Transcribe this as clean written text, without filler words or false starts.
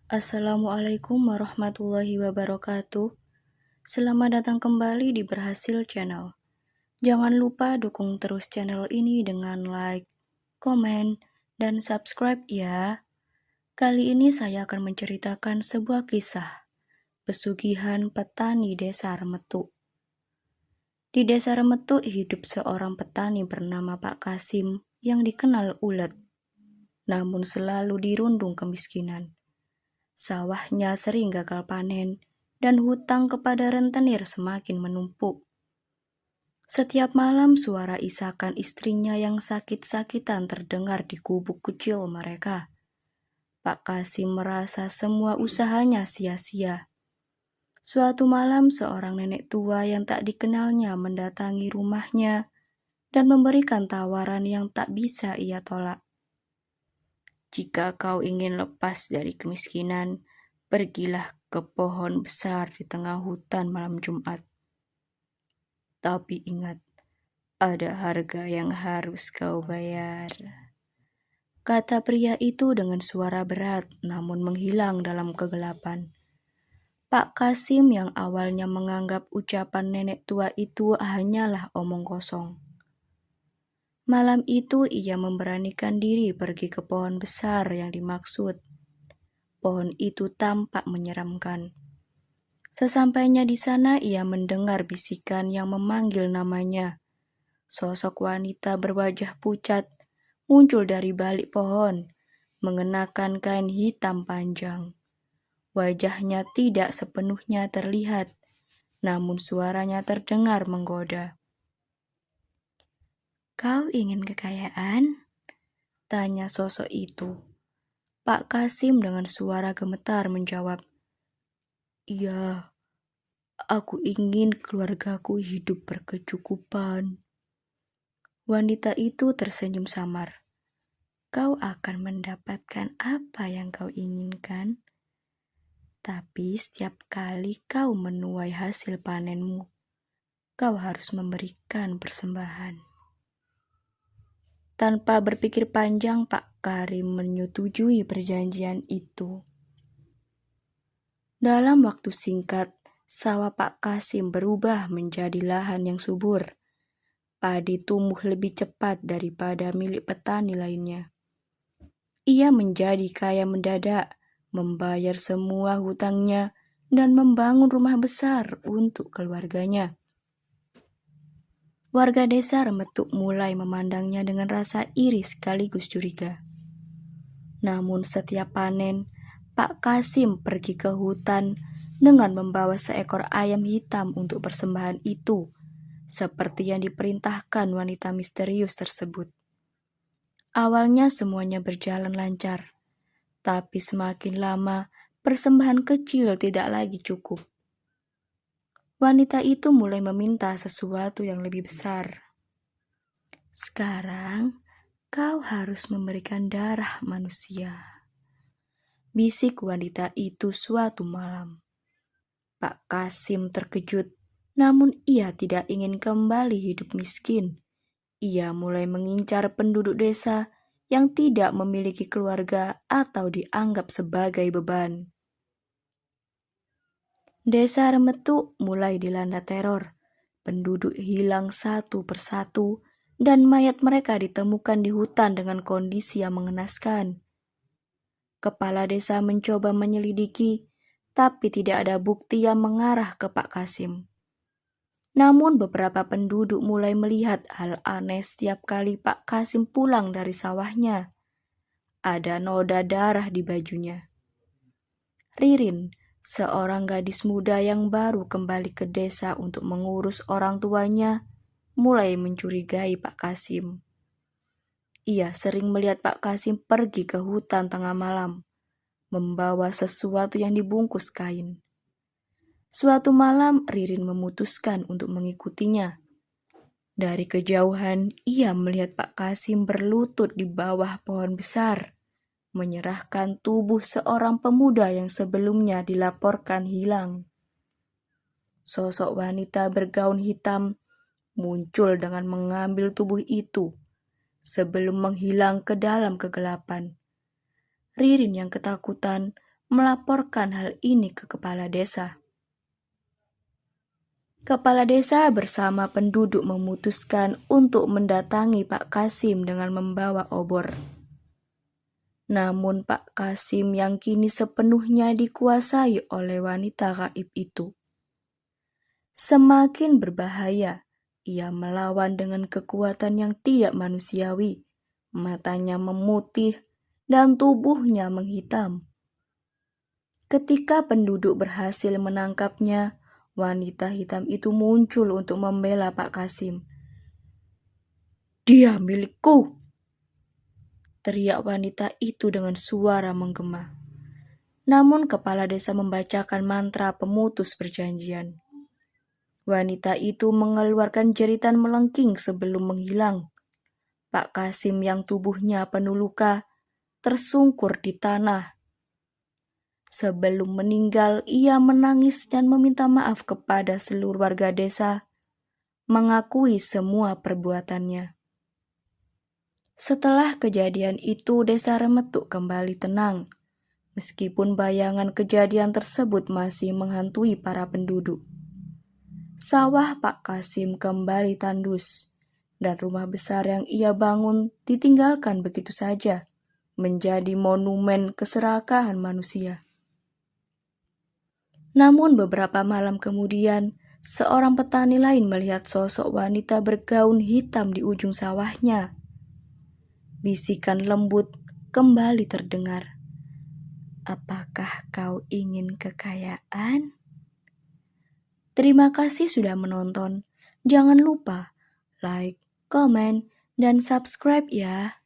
Assalamualaikum warahmatullahi wabarakatuh. Selamat datang kembali di Berhasil Channel. Jangan lupa dukung terus channel ini dengan like, komen, dan subscribe ya. Kali ini saya akan menceritakan sebuah kisah pesugihan petani desa Remetu. Di desa Remetu hidup seorang petani bernama Pak Kasim yang dikenal ulet, namun selalu dirundung kemiskinan. Sawahnya sering gagal panen, dan hutang kepada rentenir semakin menumpuk. Setiap malam suara isakan istrinya yang sakit-sakitan terdengar di gubuk kecil mereka. Pak Kasim merasa semua usahanya sia-sia. Suatu malam seorang nenek tua yang tak dikenalnya mendatangi rumahnya dan memberikan tawaran yang tak bisa ia tolak. Jika kau ingin lepas dari kemiskinan, pergilah ke pohon besar di tengah hutan malam Jumat. Tapi ingat, ada harga yang harus kau bayar. Kata pria itu dengan suara berat namun menghilang dalam kegelapan. Pak Kasim yang awalnya menganggap ucapan nenek tua itu hanyalah omong kosong. Malam itu ia memberanikan diri pergi ke pohon besar yang dimaksud. Pohon itu tampak menyeramkan. Sesampainya di sana ia mendengar bisikan yang memanggil namanya. Sosok wanita berwajah pucat muncul dari balik pohon, mengenakan kain hitam panjang. Wajahnya tidak sepenuhnya terlihat, namun suaranya terdengar menggoda. "Kau ingin kekayaan?" tanya sosok itu. Pak Kasim dengan suara gemetar menjawab, "Iya, aku ingin keluargaku hidup berkecukupan." Wanita itu tersenyum samar. "Kau akan mendapatkan apa yang kau inginkan, tapi setiap kali kau menuai hasil panenmu, kau harus memberikan persembahan." Tanpa berpikir panjang, Pak Karim menyetujui perjanjian itu. Dalam waktu singkat, sawah Pak Kasim berubah menjadi lahan yang subur. Padi tumbuh lebih cepat daripada milik petani lainnya. Ia menjadi kaya mendadak, membayar semua hutangnya, dan membangun rumah besar untuk keluarganya. Warga desa Remetuk mulai memandangnya dengan rasa iri sekaligus curiga. Namun setiap panen, Pak Kasim pergi ke hutan dengan membawa seekor ayam hitam untuk persembahan itu, seperti yang diperintahkan wanita misterius tersebut. Awalnya semuanya berjalan lancar, tapi semakin lama persembahan kecil tidak lagi cukup. Wanita itu mulai meminta sesuatu yang lebih besar. "Sekarang kau harus memberikan darah manusia," bisik wanita itu suatu malam. Pak Kasim terkejut, namun ia tidak ingin kembali hidup miskin. Ia mulai mengincar penduduk desa yang tidak memiliki keluarga atau dianggap sebagai beban. Desa Remetu mulai dilanda teror. Penduduk hilang satu persatu dan mayat mereka ditemukan di hutan dengan kondisi yang mengenaskan. Kepala desa mencoba menyelidiki, tapi tidak ada bukti yang mengarah ke Pak Kasim. Namun beberapa penduduk mulai melihat hal aneh setiap kali Pak Kasim pulang dari sawahnya. Ada noda darah di bajunya. Ririn, seorang gadis muda yang baru kembali ke desa untuk mengurus orang tuanya, mulai mencurigai Pak Kasim. Ia sering melihat Pak Kasim pergi ke hutan tengah malam, membawa sesuatu yang dibungkus kain. Suatu malam, Ririn memutuskan untuk mengikutinya. Dari kejauhan, ia melihat Pak Kasim berlutut di bawah pohon besar, menyerahkan tubuh seorang pemuda yang sebelumnya dilaporkan hilang. Sosok wanita bergaun hitam muncul dengan mengambil tubuh itu sebelum menghilang ke dalam kegelapan. Ririn yang ketakutan melaporkan hal ini ke kepala desa. Kepala desa bersama penduduk memutuskan untuk mendatangi Pak Kasim dengan membawa obor. Namun Pak Kasim yang kini sepenuhnya dikuasai oleh wanita gaib itu semakin berbahaya. Ia melawan dengan kekuatan yang tidak manusiawi. Matanya memutih dan tubuhnya menghitam. Ketika penduduk berhasil menangkapnya, wanita hitam itu muncul untuk membela Pak Kasim. "Dia milikku!" teriak wanita itu dengan suara menggema. Namun kepala desa membacakan mantra pemutus perjanjian. Wanita itu mengeluarkan jeritan melengking sebelum menghilang. Pak Kasim yang tubuhnya penuh luka tersungkur di tanah. Sebelum meninggal, ia menangis dan meminta maaf kepada seluruh warga desa, mengakui semua perbuatannya. Setelah kejadian itu, desa Remetuk kembali tenang, meskipun bayangan kejadian tersebut masih menghantui para penduduk. Sawah Pak Kasim kembali tandus, dan rumah besar yang ia bangun ditinggalkan begitu saja, menjadi monumen keserakahan manusia. Namun beberapa malam kemudian, seorang petani lain melihat sosok wanita bergaun hitam di ujung sawahnya. Bisikan lembut kembali terdengar. "Apakah kau ingin kekayaan?" Terima kasih sudah menonton. Jangan lupa like, komen, dan subscribe ya.